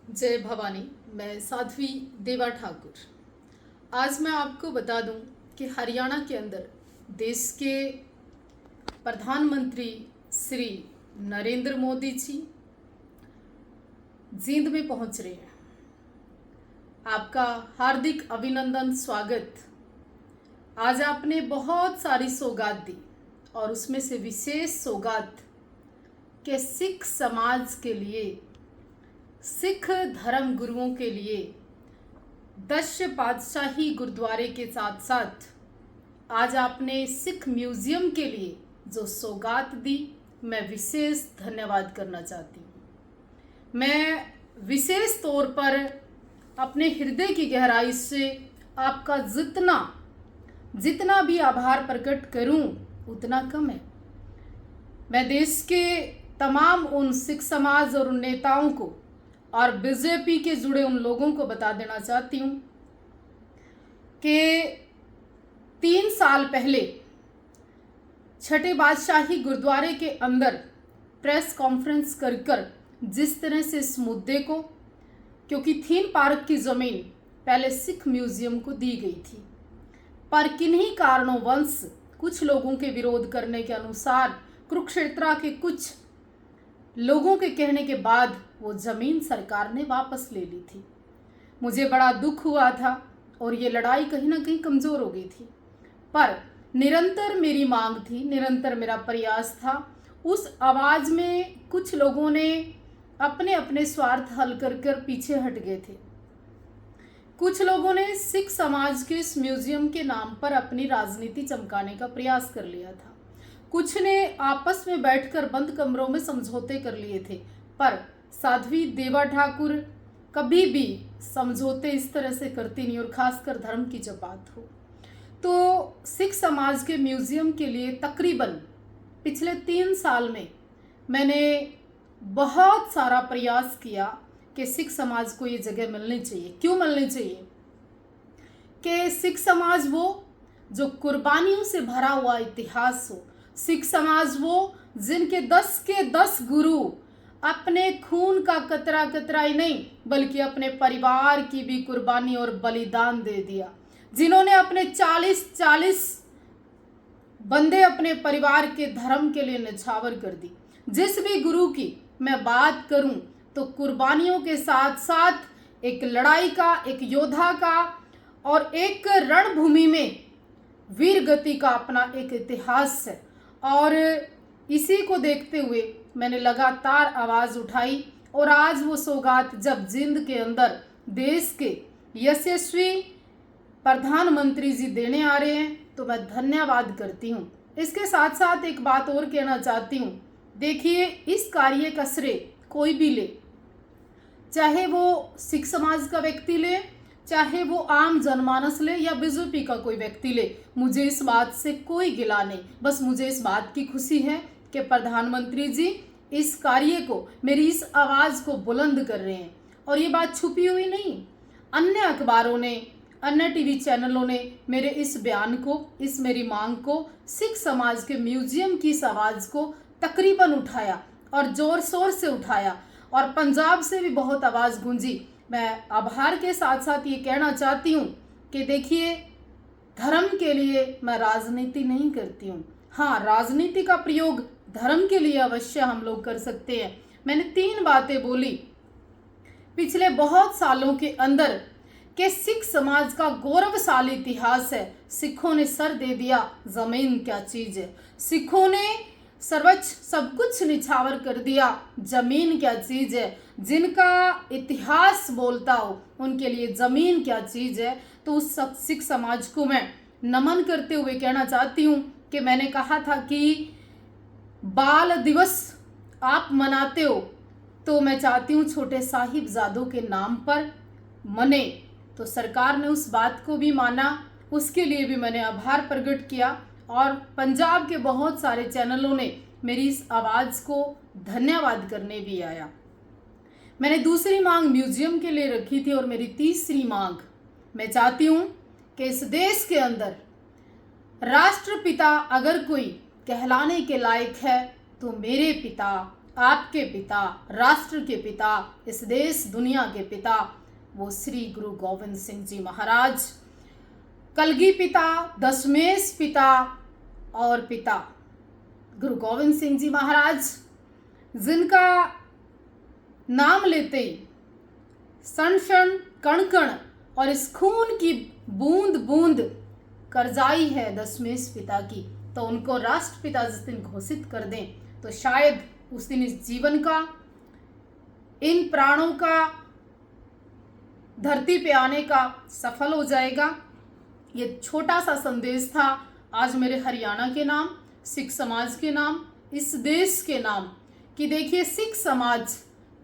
जय भवानी। मैं साध्वी देवा ठाकुर। आज मैं आपको बता दूं कि हरियाणा के अंदर देश के प्रधानमंत्री श्री नरेंद्र मोदी जी जींद में पहुंच रहे हैं। आपका हार्दिक अभिनंदन, स्वागत। आज आपने बहुत सारी सौगात दी और उसमें से विशेष सौगात के सिख समाज के लिए, सिख धर्म गुरुओं के लिए 10 पातशाही गुरुद्वारे के साथ साथ आज आपने सिख म्यूजियम के लिए जो सौगात दी, मैं विशेष धन्यवाद करना चाहती हूँ। मैं विशेष तौर पर अपने हृदय की गहराई से आपका जितना भी आभार प्रकट करूं उतना कम है। मैं देश के तमाम उन सिख समाज और उन नेताओं को और बीजेपी के जुड़े उन लोगों को बता देना चाहती हूँ कि 3 साल पहले छठे बादशाही गुरुद्वारे के अंदर प्रेस कॉन्फ्रेंस कर जिस तरह से इस मुद्दे को, क्योंकि थीम पार्क की ज़मीन पहले सिख म्यूजियम को दी गई थी, पर किन्हीं कारणोंवश कुछ लोगों के विरोध करने के अनुसार कुरुक्षेत्र के कुछ लोगों के कहने के बाद वो ज़मीन सरकार ने वापस ले ली थी। मुझे बड़ा दुख हुआ था और ये लड़ाई कहीं ना कहीं कमज़ोर हो गई थी, पर निरंतर मेरी मांग थी, निरंतर मेरा प्रयास था। उस आवाज़ में कुछ लोगों ने अपने अपने स्वार्थ हल कर पीछे हट गए थे। कुछ लोगों ने सिख समाज के इस म्यूजियम के नाम पर अपनी राजनीति चमकाने का प्रयास कर लिया था। कुछ ने आपस में बैठकर बंद कमरों में समझौते कर लिए थे, पर साध्वी देवा ठाकुर कभी भी समझौते इस तरह से करती नहीं, और खासकर धर्म की जब बात हो तो। सिख समाज के म्यूजियम के लिए तकरीबन पिछले 3 साल में मैंने बहुत सारा प्रयास किया कि सिख समाज को ये जगह मिलनी चाहिए। क्यों मिलनी चाहिए? कि सिख समाज वो जो कुर्बानियों से भरा हुआ इतिहास हो, सिख समाज वो जिनके 10 के 10 गुरु अपने खून का कतरा कतरा ही नहीं बल्कि अपने परिवार की भी कुर्बानी और बलिदान दे दिया, जिन्होंने अपने 40 बंदे अपने परिवार के धर्म के लिए न्यौछावर कर दी। जिस भी गुरु की मैं बात करूं तो कुर्बानियों के साथ साथ एक लड़ाई का, एक योद्धा का और एक रणभूमि में वीर गति का अपना एक इतिहास है। और इसी को देखते हुए मैंने लगातार आवाज़ उठाई, और आज वो सौगात जब जींद के अंदर देश के यशस्वी प्रधानमंत्री जी देने आ रहे हैं तो मैं धन्यवाद करती हूँ। इसके साथ साथ एक बात और कहना चाहती हूँ। देखिए, इस कार्य का श्रेय कोई भी ले, चाहे वो सिख समाज का व्यक्ति ले, चाहे वो आम जनमानस ले या बीजेपी का कोई व्यक्ति ले, मुझे इस बात से कोई गिला नहीं। बस मुझे इस बात की खुशी है कि प्रधानमंत्री जी इस कार्य को, मेरी इस आवाज़ को बुलंद कर रहे हैं। और ये बात छुपी हुई नहीं, अन्य अखबारों ने, अन्य टीवी चैनलों ने मेरे इस बयान को, इस मेरी मांग को, सिख समाज के म्यूजियम की इस आवाज़ को तकरीबन उठाया और ज़ोर शोर से उठाया, और पंजाब से भी बहुत आवाज़ गूंजी। मैं आभार के साथ साथ ये कहना चाहती हूँ कि देखिए, धर्म के लिए मैं राजनीति नहीं करती हूँ। हाँ, राजनीति का प्रयोग धर्म के लिए अवश्य हम लोग कर सकते हैं। मैंने 3 बातें बोली पिछले बहुत सालों के अंदर कि सिख समाज का गौरवशाली इतिहास है। सिखों ने सर दे दिया, जमीन क्या चीज़ है। सिखों ने सर्वोच्च सब कुछ निछावर कर दिया, जमीन क्या चीज़ है। जिनका इतिहास बोलता हो उनके लिए जमीन क्या चीज़ है। तो उस सिख समाज को मैं नमन करते हुए कहना चाहती हूँ कि मैंने कहा था कि बाल दिवस आप मनाते हो, तो मैं चाहती हूँ छोटे साहिबजादों के नाम पर मने। तो सरकार ने उस बात को भी माना, उसके लिए भी मैंने आभार प्रकट किया, और पंजाब के बहुत सारे चैनलों ने मेरी इस आवाज़ को धन्यवाद करने भी आया। मैंने दूसरी मांग म्यूजियम के लिए रखी थी, और मेरी तीसरी मांग, मैं चाहती हूँ कि इस देश के अंदर राष्ट्रपिता अगर कोई कहलाने के लायक है तो मेरे पिता आपके पिता, राष्ट्र के पिता, इस देश दुनिया के पिता, वो श्री गुरु गोविंद सिंह जी महाराज, कलगी पिता, दशमेश पिता और पिता गुरु गोविंद सिंह जी महाराज, जिनका नाम लेते ही क्षण क्षण कण कण और इस खून की बूंद बूंद करजाई है दशमेश पिता की, तो उनको राष्ट्रपिता जिस दिन घोषित कर दें तो शायद उस दिन इस जीवन का, इन प्राणों का धरती पे आने का सफल हो जाएगा। ये छोटा सा संदेश था आज मेरे हरियाणा के नाम, सिख समाज के नाम, इस देश के नाम, कि देखिए सिख समाज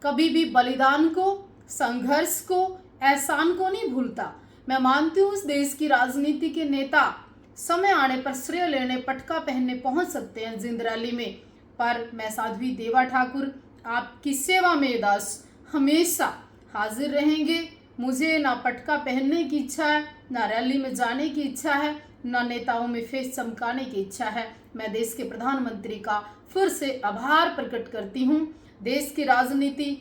कभी भी बलिदान को, संघर्ष को, एहसान को नहीं भूलता। मैं मानती हूँ इस देश की राजनीति के नेता समय आने पर श्रेय लेने, पटका पहनने पहुंच सकते हैं जिंद रैली में, पर मैं साध्वी देवा ठाकुर आपकी सेवा में दास हमेशा हाजिर रहेंगे। मुझे ना पटका पहनने की इच्छा है, ना रैली में जाने की इच्छा है, ना नेताओं में फेस चमकाने की इच्छा है। मैं देश के प्रधानमंत्री का फिर से आभार प्रकट करती हूँ। देश की राजनीति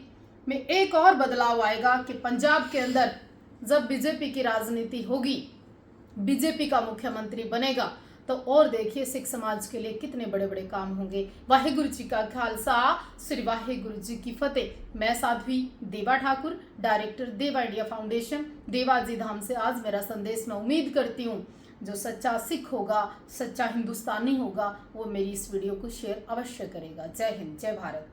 में एक और बदलाव आएगा कि पंजाब के अंदर जब बीजेपी की राजनीति होगी, बीजेपी का मुख्यमंत्री बनेगा, तो और देखिए सिख समाज के लिए कितने बड़े बड़े काम होंगे। वाहेगुरु जी का खालसा, श्री वाहेगुरु जी की फतेह। मैं साध्वी देवा ठाकुर, डायरेक्टर देवा इंडिया फाउंडेशन, देवाजी धाम से आज मेरा संदेश मैं उम्मीद करती हूँ जो सच्चा सिख होगा, सच्चा हिंदुस्तानी होगा, वो मेरी इस वीडियो को शेयर अवश्य करेगा। जय हिंद, जय भारत।